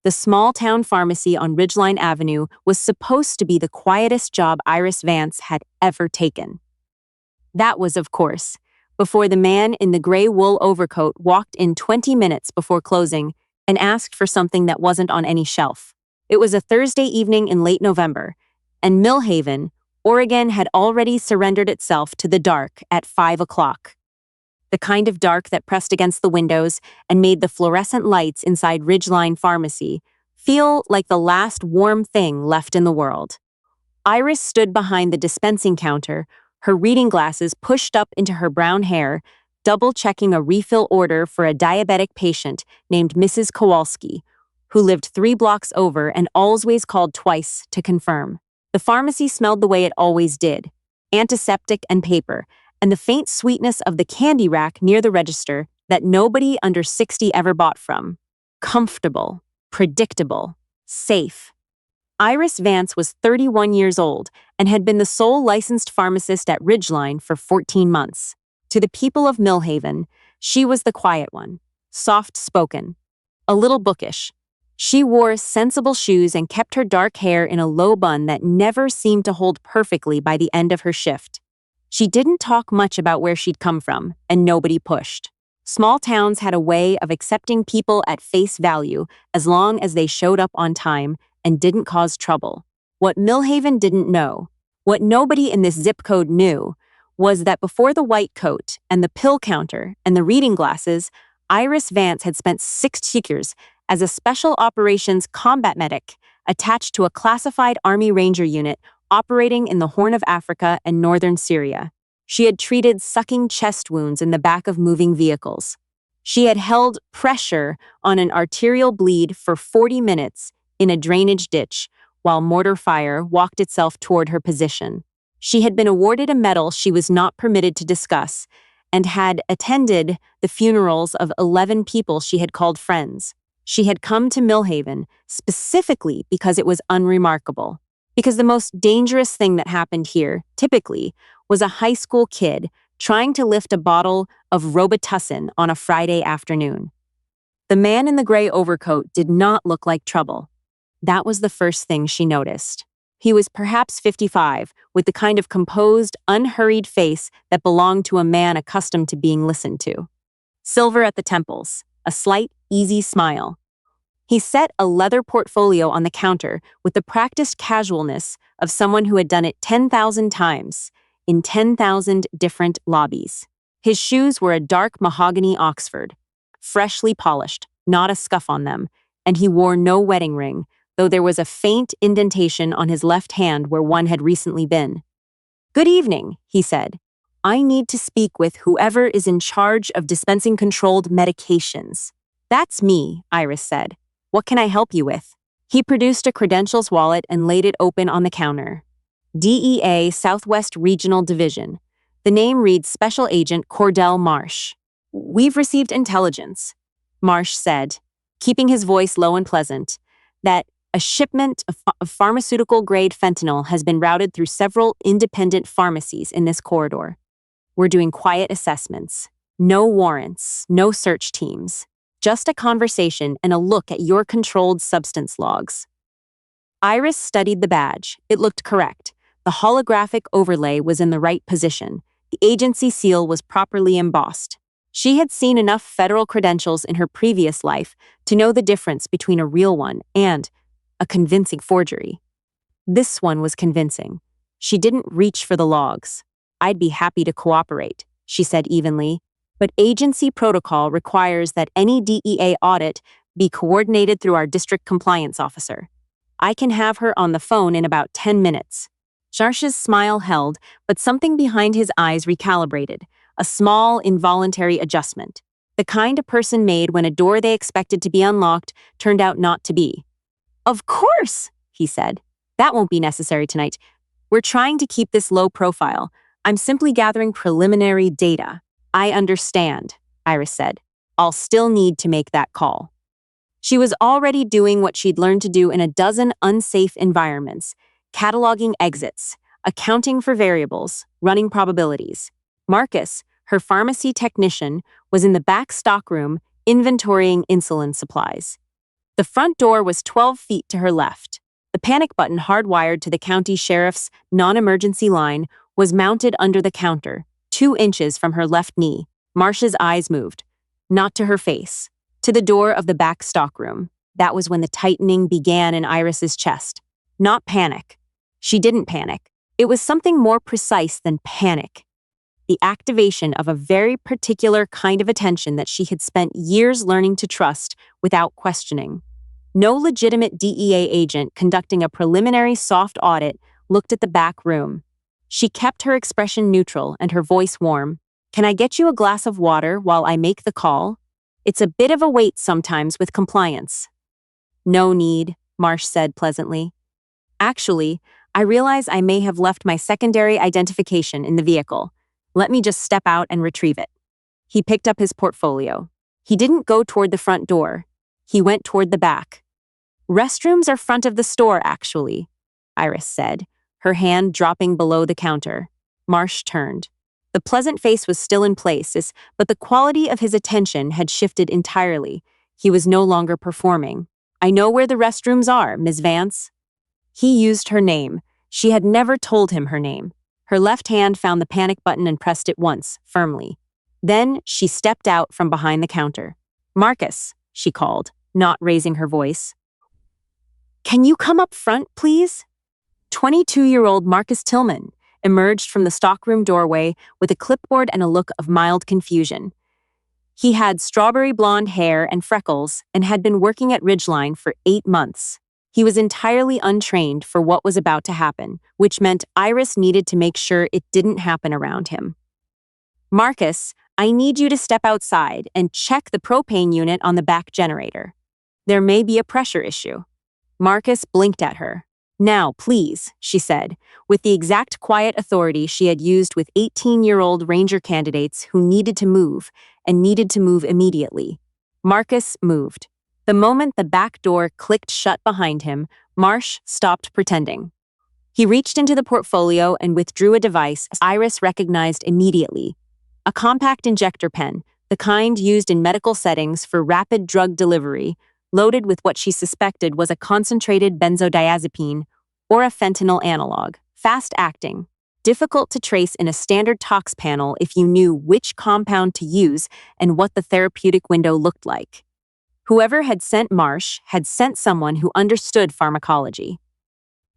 the small-town pharmacy on Ridgeline Avenue was supposed to be the quietest job Iris Vance had ever taken. That was, of course, before the man in the gray wool overcoat walked in 20 minutes before closing and asked for something that wasn't on any shelf. It was a Thursday evening in late November, and Millhaven, Oregon had already surrendered itself to the dark at 5 o'clock. The kind of dark that pressed against the windows and made the fluorescent lights inside Ridgeline Pharmacy feel like the last warm thing left in the world. Iris stood behind the dispensing counter, her reading glasses pushed up into her brown hair, double-checking a refill order for a diabetic patient named Mrs. Kowalski, who lived 3 blocks over and always called twice to confirm. The pharmacy smelled the way it always did, antiseptic and paper, and the faint sweetness of the candy rack near the register that nobody under 60 ever bought from. Comfortable, predictable, safe. Iris Vance was 31 years old and had been the sole licensed pharmacist at Ridgeline for 14 months. To the people of Millhaven, she was the quiet one, soft-spoken, a little bookish. She wore sensible shoes and kept her dark hair in a low bun that never seemed to hold perfectly by the end of her shift. She didn't talk much about where she'd come from, and nobody pushed. Small towns had a way of accepting people at face value as long as they showed up on time and didn't cause trouble. What Millhaven didn't know, what nobody in this zip code knew, was that before the white coat and the pill counter and the reading glasses, Iris Vance had spent 6 years as a special operations combat medic attached to a classified Army Ranger unit operating in the Horn of Africa and northern Syria. She had treated sucking chest wounds in the back of moving vehicles. She had held pressure on an arterial bleed for 40 minutes in a drainage ditch while mortar fire walked itself toward her position. She had been awarded a medal she was not permitted to discuss and had attended the funerals of 11 people she had called friends. She had come to Millhaven specifically because it was unremarkable. Because the most dangerous thing that happened here, typically, was a high school kid trying to lift a bottle of Robitussin on a Friday afternoon. The man in the gray overcoat did not look like trouble. That was the first thing she noticed. He was perhaps 55, with the kind of composed, unhurried face that belonged to a man accustomed to being listened to. Silver at the temples, a slight, easy smile. He set a leather portfolio on the counter with the practiced casualness of someone who had done it 10,000 times in 10,000 different lobbies. His shoes were a dark mahogany Oxford, freshly polished, not a scuff on them, and he wore no wedding ring, though there was a faint indentation on his left hand where one had recently been. "Good evening," he said. "I need to speak with whoever is in charge of dispensing controlled medications." "That's me," Iris said. "What can I help you with?" He produced a credentials wallet and laid it open on the counter. DEA Southwest Regional Division. The name reads Special Agent Cordell Marsh. "We've received intelligence," Marsh said, keeping his voice low and pleasant, "that a shipment of pharmaceutical-grade fentanyl has been routed through several independent pharmacies in this corridor. We're doing quiet assessments. No warrants, no search teams. Just a conversation and a look at your controlled substance logs." Iris studied the badge. It looked correct. The holographic overlay was in the right position. The agency seal was properly embossed. She had seen enough federal credentials in her previous life to know the difference between a real one and a convincing forgery. This one was convincing. She didn't reach for the logs. "I'd be happy to cooperate," she said evenly. "But agency protocol requires that any DEA audit be coordinated through our district compliance officer. I can have her on the phone in about 10 minutes. Marsh's smile held, but something behind his eyes recalibrated, a small, involuntary adjustment. The kind a person made when a door they expected to be unlocked turned out not to be. "Of course," he said. "That won't be necessary tonight. We're trying to keep this low profile. I'm simply gathering preliminary data." "I understand," Iris said. "I'll still need to make that call." She was already doing what she'd learned to do in a dozen unsafe environments, cataloging exits, accounting for variables, running probabilities. Marcus, her pharmacy technician, was in the back stockroom inventorying insulin supplies. The front door was 12 feet to her left. The panic button hardwired to the county sheriff's non-emergency line was mounted under the counter, 2 inches from her left knee. Marcia's eyes moved, not to her face, to the door of the back stockroom. That was when the tightening began in Iris's chest. Not panic. She didn't panic. It was something more precise than panic. The activation of a very particular kind of attention that she had spent years learning to trust without questioning. No legitimate DEA agent conducting a preliminary soft audit looked at the back room. She kept her expression neutral and her voice warm. "Can I get you a glass of water while I make the call? It's a bit of a wait sometimes with compliance." "No need," Marsh said pleasantly. "Actually, I realize I may have left my secondary identification in the vehicle. Let me just step out and retrieve it." He picked up his portfolio. He didn't go toward the front door. He went toward the back. "Restrooms are front of the store, actually," Iris said, her hand dropping below the counter. Marsh turned. The pleasant face was still in place, but the quality of his attention had shifted entirely. He was no longer performing. "I know where the restrooms are, Ms. Vance." He used her name. She had never told him her name. Her left hand found the panic button and pressed it once, firmly. Then she stepped out from behind the counter. "Marcus," she called, not raising her voice. "Can you come up front, please?" 22-year-old Marcus Tillman emerged from the stockroom doorway with a clipboard and a look of mild confusion. He had strawberry blonde hair and freckles and had been working at Ridgeline for 8 months. He was entirely untrained for what was about to happen, which meant Iris needed to make sure it didn't happen around him. "Marcus, I need you to step outside and check the propane unit on the back generator. There may be a pressure issue." Marcus blinked at her. "Now, please," she said, with the exact quiet authority she had used with 18-year-old Ranger candidates who needed to move, and needed to move immediately. Marcus moved. The moment the back door clicked shut behind him, Marsh stopped pretending. He reached into the portfolio and withdrew a device Iris recognized immediately. A compact injector pen, the kind used in medical settings for rapid drug delivery, loaded with what she suspected was a concentrated benzodiazepine or a fentanyl analog, fast-acting, difficult to trace in a standard tox panel if you knew which compound to use and what the therapeutic window looked like. Whoever had sent Marsh had sent someone who understood pharmacology.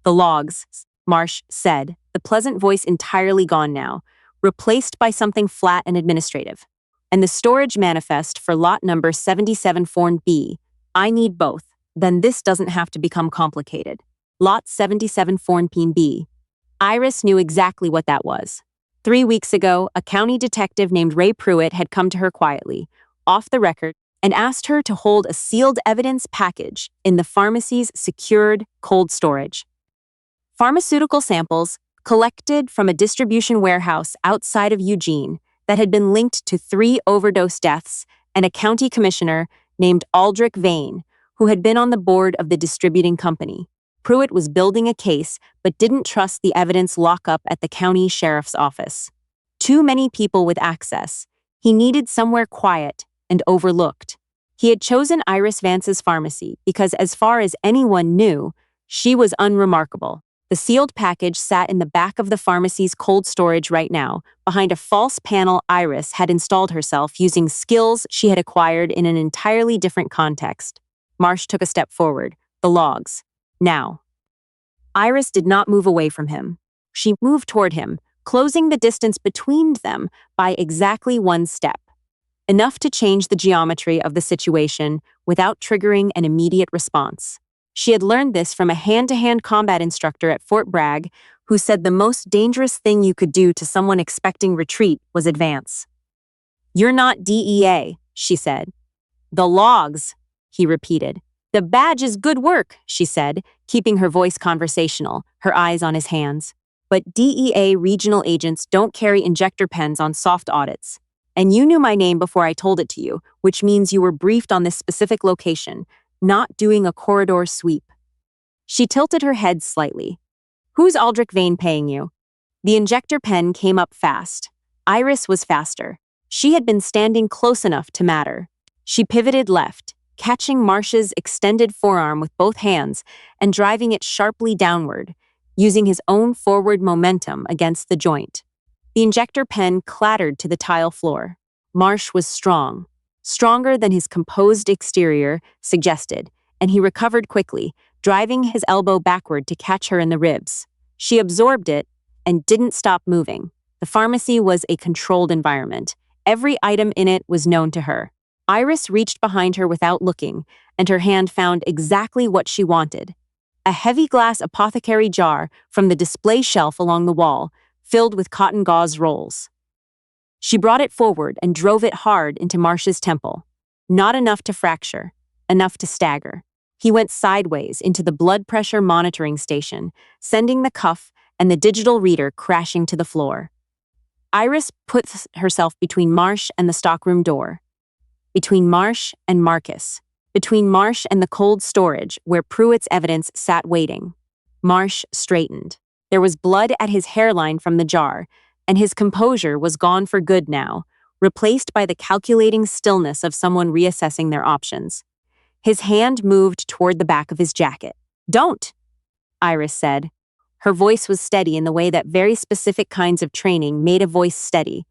"The logs," Marsh said, the pleasant voice entirely gone now, replaced by something flat and administrative. "And the storage manifest for lot number 77 Form B. I need both. Then this doesn't have to become complicated. Lot 77 Form B." Iris knew exactly what that was. 3 weeks ago, a county detective named Ray Pruitt had come to her quietly, off the record, and asked her to hold a sealed evidence package in the pharmacy's secured cold storage. Pharmaceutical samples collected from a distribution warehouse outside of Eugene that had been linked to 3 overdose deaths and a county commissioner named Aldrich Vane, who had been on the board of the distributing company. Pruitt was building a case but didn't trust the evidence lockup at the county sheriff's office. Too many people with access. He needed somewhere quiet and overlooked. He had chosen Iris Vance's pharmacy because, as far as anyone knew, she was unremarkable. The sealed package sat in the back of the pharmacy's cold storage right now, behind a false panel Iris had installed herself using skills she had acquired in an entirely different context. Marsh took a step forward. "The logs. Now." Iris did not move away from him. She moved toward him, closing the distance between them by exactly 1 step. Enough to change the geometry of the situation without triggering an immediate response. She had learned this from a hand-to-hand combat instructor at Fort Bragg who said the most dangerous thing you could do to someone expecting retreat was advance. "You're not DEA," she said. "The logs," he repeated. "The badge is good work," she said, keeping her voice conversational, her eyes on his hands. "But DEA regional agents don't carry injector pens on soft audits. And you knew my name before I told it to you, which means you were briefed on this specific location, not doing a corridor sweep." She tilted her head slightly. "Who's Aldrich Vane paying you?" The injector pen came up fast. Iris was faster. She had been standing close enough to matter. She pivoted left, catching Marsh's extended forearm with both hands and driving it sharply downward, using his own forward momentum against the joint. The injector pen clattered to the tile floor. Marsh was strong, stronger than his composed exterior suggested, and he recovered quickly, driving his elbow backward to catch her in the ribs. She absorbed it and didn't stop moving. The pharmacy was a controlled environment. Every item in it was known to her. Iris reached behind her without looking, and her hand found exactly what she wanted. A heavy glass apothecary jar from the display shelf along the wall, filled with cotton gauze rolls. She brought it forward and drove it hard into Marsh's temple. Not enough to fracture, enough to stagger. He went sideways into the blood pressure monitoring station, sending the cuff and the digital reader crashing to the floor. Iris put herself between Marsh and the stockroom door. Between Marsh and Marcus. Between Marsh and the cold storage where Pruitt's evidence sat waiting. Marsh straightened. There was blood at his hairline from the jar, and his composure was gone for good now, replaced by the calculating stillness of someone reassessing their options. His hand moved toward the back of his jacket. "Don't," Iris said. Her voice was steady in the way that very specific kinds of training made a voice steady.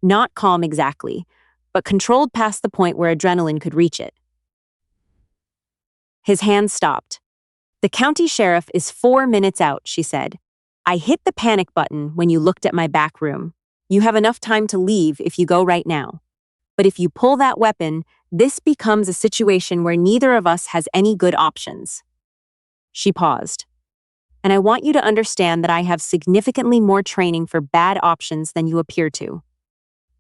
Not calm exactly, but controlled past the point where adrenaline could reach it. His hand stopped. "The county sheriff is 4 minutes out," she said. "I hit the panic button when you looked at my back room. You have enough time to leave if you go right now. But if you pull that weapon, this becomes a situation where neither of us has any good options." She paused. "And I want you to understand that I have significantly more training for bad options than you appear to."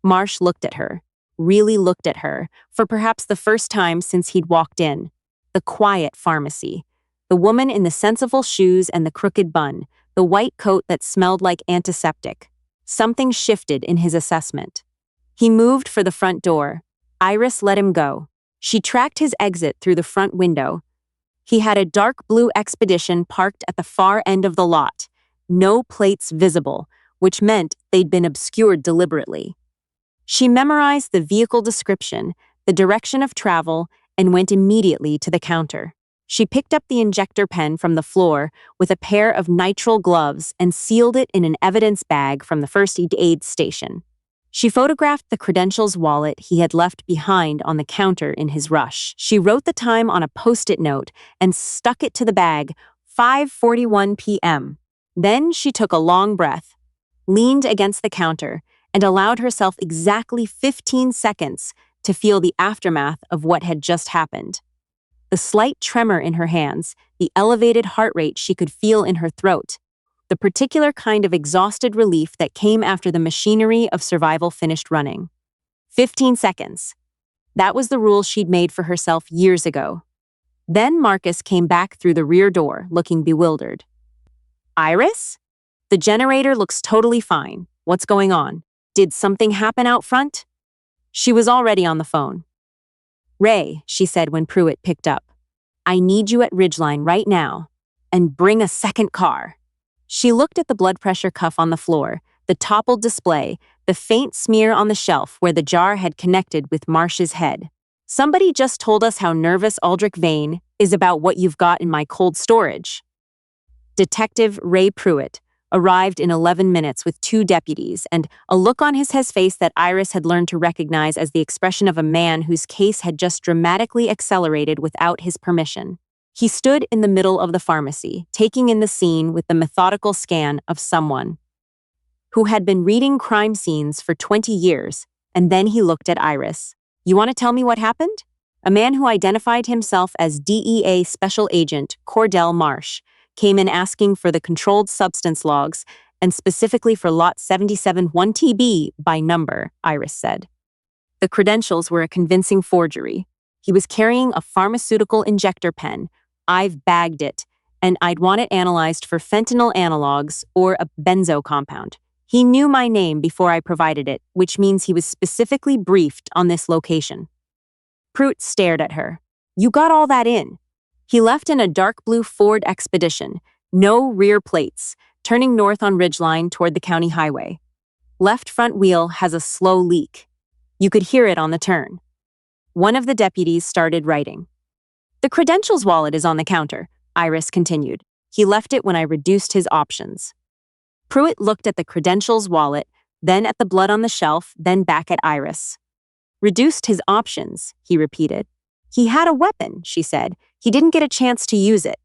Marsh looked at her, really looked at her, for perhaps the first time since he'd walked in. The quiet pharmacy. The woman in the sensible shoes and the crooked bun. The white coat that smelled like antiseptic. Something shifted in his assessment. He moved for the front door. Iris let him go. She tracked his exit through the front window. He had a dark blue Expedition parked at the far end of the lot. No plates visible, which meant they'd been obscured deliberately. She memorized the vehicle description, the direction of travel, and went immediately to the counter. She picked up the injector pen from the floor with a pair of nitrile gloves and sealed it in an evidence bag from the first aid station. She photographed the credentials wallet he had left behind on the counter in his rush. She wrote the time on a post-it note and stuck it to the bag, 5:41 p.m. Then she took a long breath, leaned against the counter, and allowed herself exactly 15 seconds to feel the aftermath of what had just happened. The slight tremor in her hands, the elevated heart rate she could feel in her throat, the particular kind of exhausted relief that came after the machinery of survival finished running. 15 seconds. That was the rule she'd made for herself years ago. Then Marcus came back through the rear door, looking bewildered. "Iris? The generator looks totally fine. What's going on? Did something happen out front?" She was already on the phone. "Ray," she said when Pruitt picked up, "I need you at Ridgeline right now. And bring a second car." She looked at the blood pressure cuff on the floor, the toppled display, the faint smear on the shelf where the jar had connected with Marsh's head. "Somebody just told us how nervous Aldrich Vane is about what you've got in my cold storage." Detective Ray Pruitt arrived in 11 minutes with 2 deputies and a look on his face that Iris had learned to recognize as the expression of a man whose case had just dramatically accelerated without his permission. He stood in the middle of the pharmacy, taking in the scene with the methodical scan of someone who had been reading crime scenes for 20 years, and then he looked at Iris. "You want to tell me what happened?" A man who identified himself as DEA Special Agent Cordell Marsh came in asking for the controlled substance logs, and specifically for Lot 77 1TB by number, Iris said. The credentials were a convincing forgery. He was carrying a pharmaceutical injector pen. "I've bagged it, and I'd want it analyzed for fentanyl analogs or a benzo compound. He knew my name before I provided it, which means he was specifically briefed on this location." Pruitt stared at her. "You got all that in?" He left in a dark blue Ford Expedition, no rear plates, turning north on Ridgeline toward the county highway. Left front wheel has a slow leak. You could hear it on the turn. One of the deputies started writing. "The credentials wallet is on the counter," Iris continued. "He left it when I reduced his options." Pruitt looked at the credentials wallet, then at the blood on the shelf, then back at Iris. "Reduced his options," he repeated. "He had a weapon," she said. "He didn't get a chance to use it."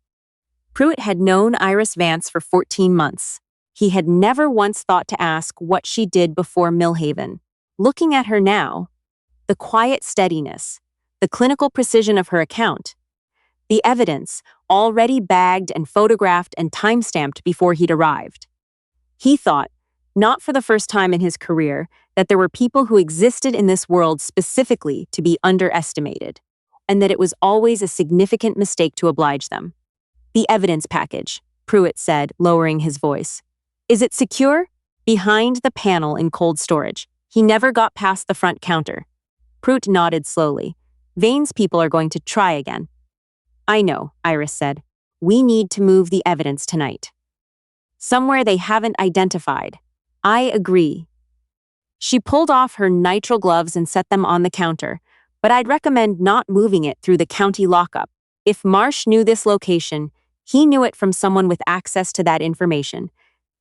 Pruitt had known Iris Vance for 14 months. He had never once thought to ask what she did before Millhaven. Looking at her now, the quiet steadiness, the clinical precision of her account, the evidence, already bagged and photographed and time-stamped before he'd arrived. He thought, not for the first time in his career, that there were people who existed in this world specifically to be underestimated, and that it was always a significant mistake to oblige them. "The evidence package," Pruitt said, lowering his voice. "Is it secure?" "Behind the panel in cold storage. He never got past the front counter." Pruitt nodded slowly. "Vane's people are going to try again." "I know," Iris said. "We need to move the evidence tonight. Somewhere they haven't identified." "I agree." She pulled off her nitrile gloves and set them on the counter, "but I'd recommend not moving it through the county lockup. If Marsh knew this location, he knew it from someone with access to that information,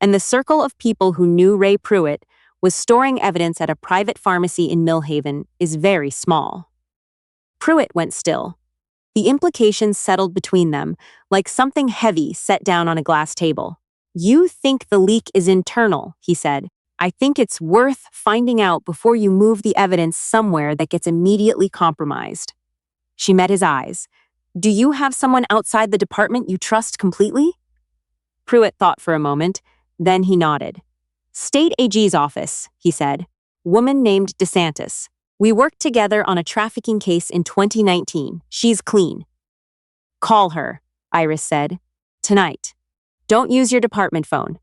and the circle of people who knew Ray Pruitt was storing evidence at a private pharmacy in Millhaven is very small." Pruitt went still. The implications settled between them, like something heavy set down on a glass table. "You think the leak is internal," he said. "I think it's worth finding out before you move the evidence somewhere that gets immediately compromised." She met his eyes. "Do you have someone outside the department you trust completely?" Pruitt thought for a moment, then he nodded. "State AG's office," he said. "Woman named DeSantis. We worked together on a trafficking case in 2019. She's clean." "Call her," Iris said. "Tonight. Don't use your department phone."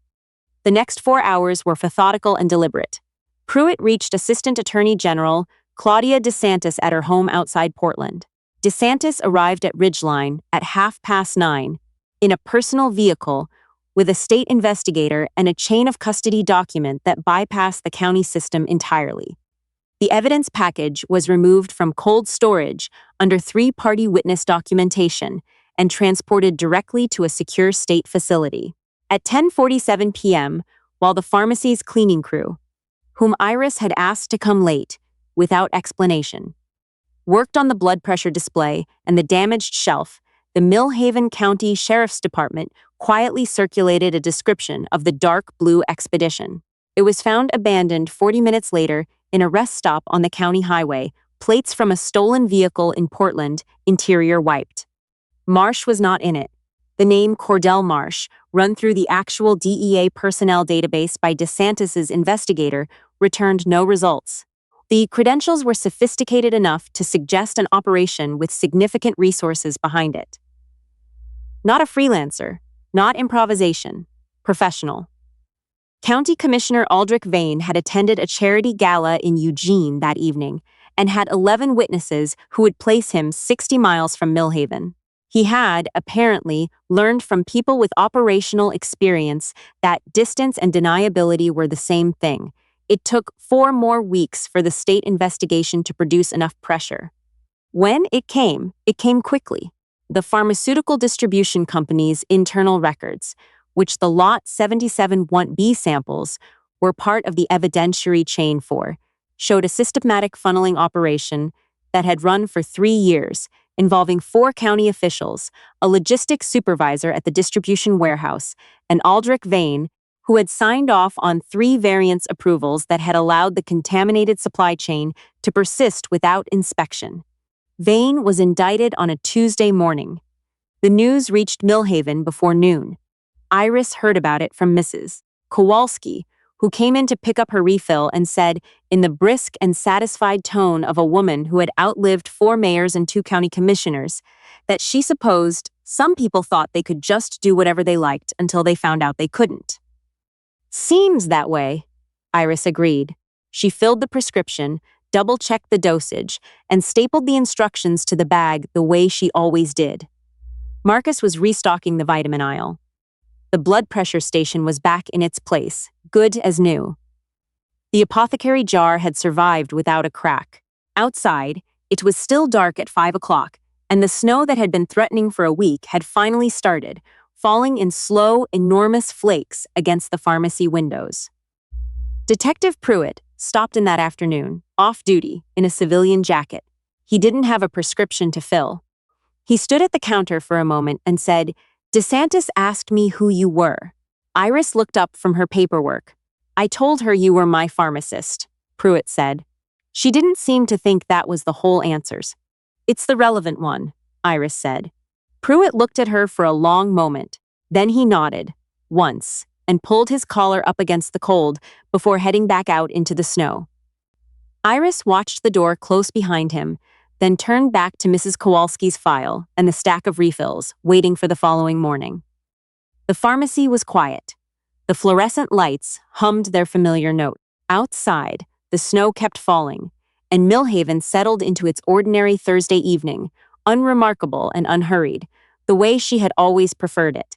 The next 4 hours were methodical and deliberate. Pruitt reached Assistant Attorney General Claudia DeSantis at her home outside Portland. DeSantis arrived at Ridgeline at 9:30 in a personal vehicle with a state investigator and a chain of custody document that bypassed the county system entirely. The evidence package was removed from cold storage under 3-party witness documentation and transported directly to a secure state facility. At 10:47 p.m., while the pharmacy's cleaning crew, whom Iris had asked to come late, without explanation, worked on the blood pressure display and the damaged shelf, the Millhaven County Sheriff's Department quietly circulated a description of the dark blue expedition. It was found abandoned 40 minutes later in a rest stop on the county highway, plates from a stolen vehicle in Portland, interior wiped. Marsh was not in it. The name Cordell Marsh, run through the actual DEA personnel database by DeSantis's investigator, returned no results. The credentials were sophisticated enough to suggest an operation with significant resources behind it. Not a freelancer, not improvisation, professional. County Commissioner Aldrich Vane had attended a charity gala in Eugene that evening and had 11 witnesses who would place him 60 miles from Millhaven. He had, apparently, learned from people with operational experience that distance and deniability were the same thing. It took 4 more weeks for the state investigation to produce enough pressure. When it came quickly. The pharmaceutical distribution company's internal records, which the Lot 77 1B samples were part of the evidentiary chain for, showed a systematic funneling operation that had run for 3 years, involving 4 county officials, a logistics supervisor at the distribution warehouse, and Aldrich Vane, who had signed off on 3 variance approvals that had allowed the contaminated supply chain to persist without inspection. Vane was indicted on a Tuesday morning. The news reached Millhaven before noon. Iris heard about it from Mrs. Kowalski, who came in to pick up her refill and said, in the brisk and satisfied tone of a woman who had outlived 4 mayors and 2 county commissioners, that she supposed some people thought they could just do whatever they liked until they found out they couldn't. "Seems that way," Iris agreed. She filled the prescription, double-checked the dosage, and stapled the instructions to the bag the way she always did. Marcus was restocking the vitamin aisle. The blood pressure station was back in its place, good as new. The apothecary jar had survived without a crack. Outside, It was still dark at 5 o'clock, and the snow that had been threatening for a week had finally started, falling in slow, enormous flakes against the pharmacy windows. Detective Pruitt stopped in that afternoon, off duty, in a civilian jacket. He didn't have a prescription to fill. He stood at the counter for a moment and said, "DeSantis asked me who you were." Iris looked up from her paperwork. "I told her you were my pharmacist," Pruitt said. She didn't seem to think that was the whole answers. "It's the relevant one," Iris said. Pruitt looked at her for a long moment. Then he nodded, once, and pulled his collar up against the cold before heading back out into the snow. Iris watched the door close behind him, then turned back to Mrs. Kowalski's file and the stack of refills, waiting for the following morning. The pharmacy was quiet. The fluorescent lights hummed their familiar note. Outside, the snow kept falling, and Millhaven settled into its ordinary Thursday evening, unremarkable and unhurried, the way she had always preferred it.